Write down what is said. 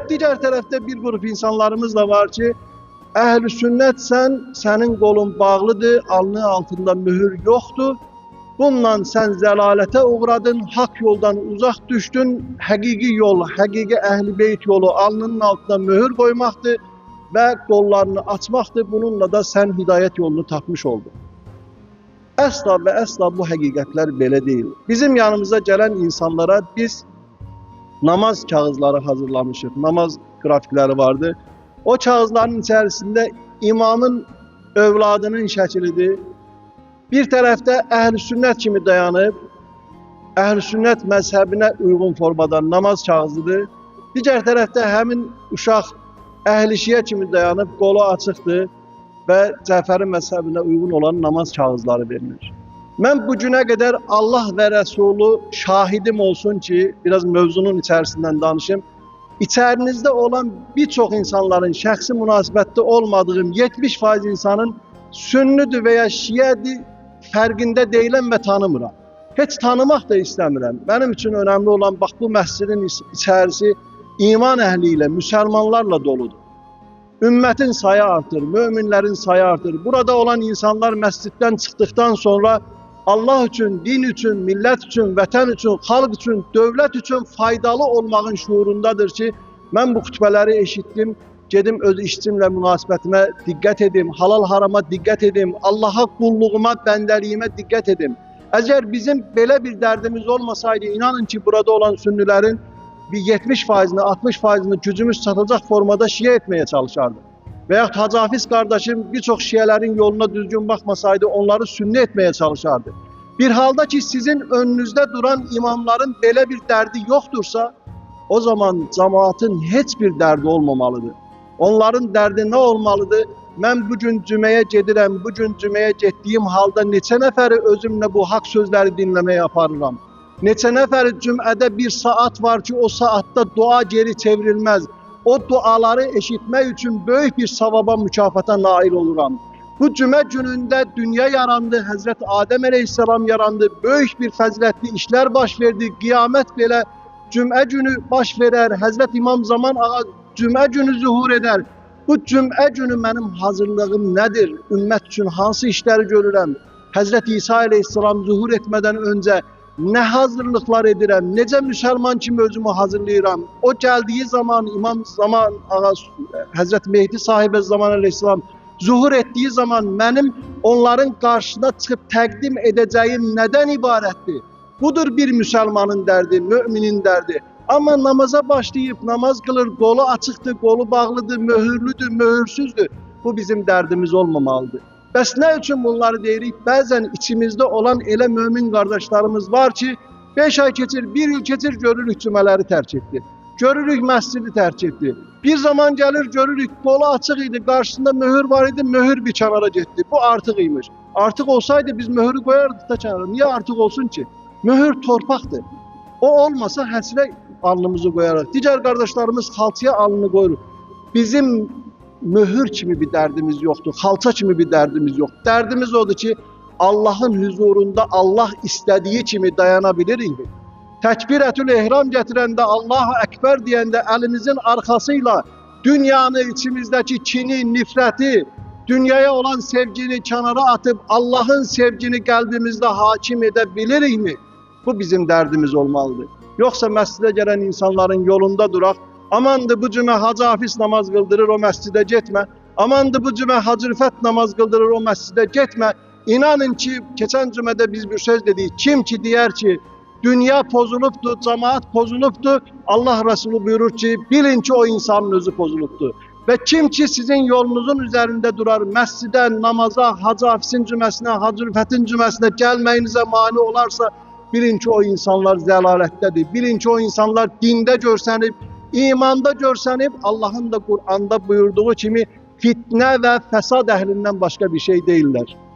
Diğer tarafta bir grup insanlarımız da var ki ehl-i sünnetsen, senin kolun bağlıdır, alnı altında mühür yoktur. Bununla sen zelalete uğradın, hak yoldan uzak düştün. Hakiki yol, hakiki ehl-i beyt yolu alnının altına mühür koymaktır ve kollarını açmaktır. Bununla da sen hidayet yolunu tapmış oldun. Əsla ve əsla bu hakikatler belə değil. Bizim yanımıza gelen insanlara biz namaz kağızları hazırlamışıq. Namaz grafikleri vardı. O kağızların içerisinde imamın övladının şəklidir. Bir tərəfdə əhl-i sünnət kimi dayanıb, əhl-i sünnət məzhəbinə uyğun formada namaz kağızıdır. Digər tərəfdə həmin uşaq əhl-i şiə kimi dayanıb, qolu açıqdır və Cəfəri məzhəbinə uyğun olan namaz kağızları verilir. Mən bu günə qədər Allah və Rəsulü şahidim olsun ki, biraz mövzunun içərisindən danışım. İçərinizdə olan birçok insanların şəxsi münasibətdə olmadığım 70% insanın sünnüdür veya şiədir fərqində deyiləm və tanımıram. Heç tanımaq da istəmirəm. Mənim üçün önemli olan bax bu məscidin içərisi iman əhli ilə, müsəlmanlarla doludur. Ümmətin sayı artır, möminlərin sayı artır. Burada olan insanlar məsciddən çıxdıqdan sonra Allah üçün, din üçün, millət üçün, vətən üçün, xalq üçün, dövlət üçün faydalı olmağın şuurundadır ki, mən bu xütbələri eşitdim, gedim öz işçimlə münasibətimə diqqət edim, halal harama diqqət edim, Allaha qulluğuma, bəndəliyimə diqqət edim. Əgər bizim belə bir dərdimiz olmasaydı, inanın ki, burada olan sünnülərin bir 70%'ni, 60%'ni gücümüz çatacaq formada şiə etmeye çalışardı. Veyahut Hacı Hafiz kardeşim birçok şiələrin yoluna düzgün bakmasaydı onları sünni etmeye çalışardı. Bir halda ki sizin önünüzde duran imamların belə bir derdi yoktursa, o zaman cemaatın heç bir derdi olmamalıdır. Onların derdi ne olmalıdır? Mən bugün cüməyə gedirəm, bugün cüməyə getdiyim halda neçə nəfəri özümlə bu hak sözləri dinləməyə aparıram. Neçə nəfəri cümlədə bir saat var ki o saatte dua geri çevrilmez. O duaları eşitmək üçün böyük bir savaba, mükafata nail oluram. Bu cümə günündə dünya yarandı, Həzrət Adəm əleyhissalam yarandı, böyük bir fəzilətli işlər baş verdi, qiyamət belə cümə günü baş verər, Həzrət İmam Zaman Ağa cümə günü zuhur edər. Bu cümə günü mənim hazırlığım nədir? Ümmət üçün hansı işləri görürəm? Həzrət İsa əleyhissalam zuhur etmədən öncə ne hazırlıklar edirəm, necə müsəlman kimi özümü hazırlayıram. O geldiği zaman İmam Zaman Ağa, Həzrət Mehdi sahibə Zaman əleyhissalam zuhur ettiği zaman mənim onların qarşısına çıxıb təqdim edəcəyim nədən ibarətdir? Budur bir müsəlmanın dərdi, müminin dərdi. Ama namaza başlayıp namaz kılır, kolu açıktır, kolu bağlıdır, mühürlüdür, mühürsüzdür. Bu bizim derdimiz olmamalıdır. Bəs nə üçün bunları deyirik? Bəzən içimizdə olan elə mömin qardaşlarımız var ki, 5 ay keçir, 1 il keçir, görürük cümələri tərk etdi. Görürük məscidi tərk etdi. Bir zaman gəlir, görürük, kolu açıq idi, qarşısında mühür var idi, mühür bir kənara getdi. Bu artıq imiş. Artıq olsaydı biz mühürü koyardık da kənara. Niye artıq olsun ki? Mühür torpaqdır. O olmasa həsrə alnımızı koyarıq. Digər qardaşlarımız xalçaya alnını koyur. Bizim mühür kimi bir derdimiz yoktur, xalça kimi bir derdimiz yok. Derdimiz odur ki Allah'ın huzurunda Allah istediği kimi dayanabilirik. Təkbirətül ehram getirəndə, Allahu Ekber deyəndə əlimizin arkasıyla dünyanı, içimizdeki kini, nifrəti, dünyaya olan sevgini kenara atıp Allah'ın sevgini kalbimizde hakim edebilirik mi? Bu bizim derdimiz olmalıdır. Yoksa məscidə gelen insanların yolunda durak, amandı bu cümə Hacı Hafiz namaz kıldırır o məscidə getmə. Amandı bu cümə Hacı Rüfət namaz kıldırır o məscidə getmə. İnanın ki geçen cümədə biz bir söz dedik. Kim ki diyer ki dünya pozuluptu, cemaat pozuluptu. Allah Resulü buyurur ki bilin ki o insanın özü pozuluptu. Ve kim ki sizin yolunuzun üzerinde durar məscidə, namaza, Hacı Hafizin cüməsinə, Hacı Rüfətin cüməsinə gəlməyinizə mani olarsa bilin ki o insanlar zəlalətdədir. Bilin ki o insanlar dində görsənib, imanda görsənib, Allah'ın da Kur'an'da buyurduğu kimi fitne ve fesad ehlinden başka bir şey değiller.